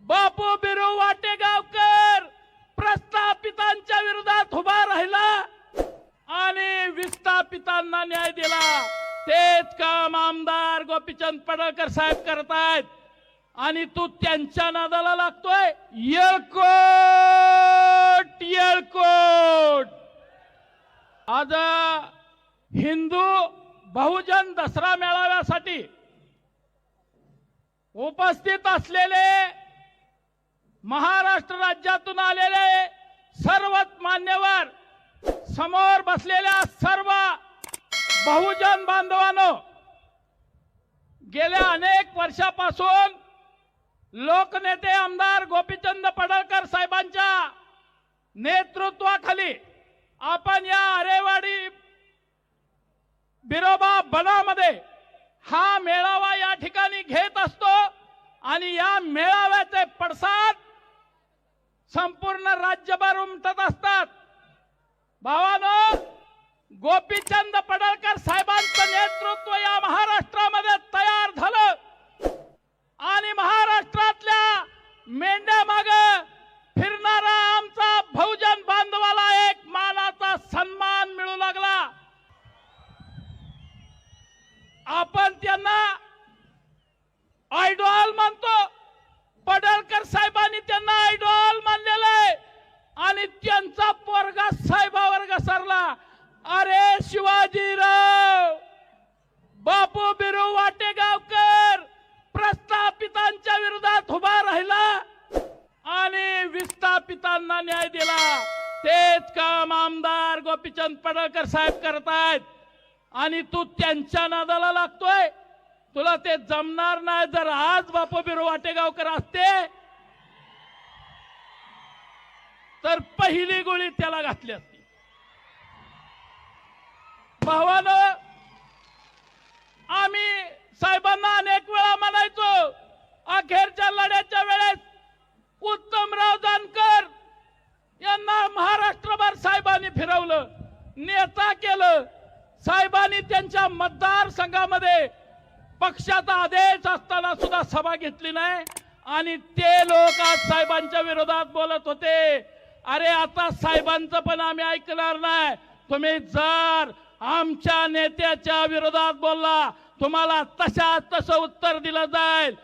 बापू बिरू वाटेगावकर प्रस्थापितांच्या विरोधात उभा राहिला आणि विस्थापितांना न्याय दिला। तेच काम आमदार गोपीचंद पडळकर साहेब करतायत आणि तू त्यांच्या नादाला लागतोय। येळकोट येळकोट। आज हिंदू बहुजन दसरा मेळाव्यासाठी उपस्थित असलेले महाराष्ट्र राज्यातून आलेले सर्वच मान्यवर, समोर बसलेल्या सर्व बहुजन बांधवांनो, गेल्या अनेक वर्षापासून लोकनेते आमदार गोपीचंद पडळकर साहेबांच्या नेतृत्वाखाली आपण या आरेवाडी बिरोबा बनामध्ये हा मेळावा या ठिकाणी घेत असतो आणि या मेळाव्याचे पडसाद संपूर्ण राज्यभर उमटत असतात। भावांनो, गोपीचंद पडळकर साहेबांचं नेतृत्व या महाराष्ट्रामध्ये तयार झालं आणि महाराष्ट्रातल्या मेंढ्या मागे फिरणारा आमचा बहुजन बांधवाला एक मानाचा सन्मान मिळू लागला। आपण त्यांना आयडॉल मानतो, पडळकर साहेबांनी त्यांना आयडॉल मानलेलं आहे आणि त्यांचा पोरगा साहेबावर घसरला। अरे शिवाजीराव, बापू बिरू वाटेगावकर प्रस्थापितांच्या विरोधात उभा राहिला आणि विस्थापितांना न्याय दिला। तेच काम आमदार गोपीचंद पडळकर साहेब करतायत आणि तू त्यांच्या नादाला लागतोय। तुला ते जमणार नाही। जर आज बापू बिरू वाटेगावकर असते तर पहिली गोळी त्याला घातली असती। भावानो, आम्ही साहेबांना अनेक वेळा म्हणायचो, अखेरच्या लढ्याच्या वेळेस उत्तमराव जानकर यांना महाराष्ट्रभर साहेबांनी फिरवलं, नेता केलं। साहेबांनी त्यांच्या मतदारसंघामध्ये पक्षाचा आदेश असताना सुद्धा सभा घेतली नाही आणि ते लोक आज साहेबांच्या विरोधात बोलत होते। अरे आता साहेबांचं पण आम्ही ऐकणार नाही। तुम्ही जर आमच्या नेत्याच्या विरोधात बोलला, तुम्हाला तसं उत्तर दिलं जाईल।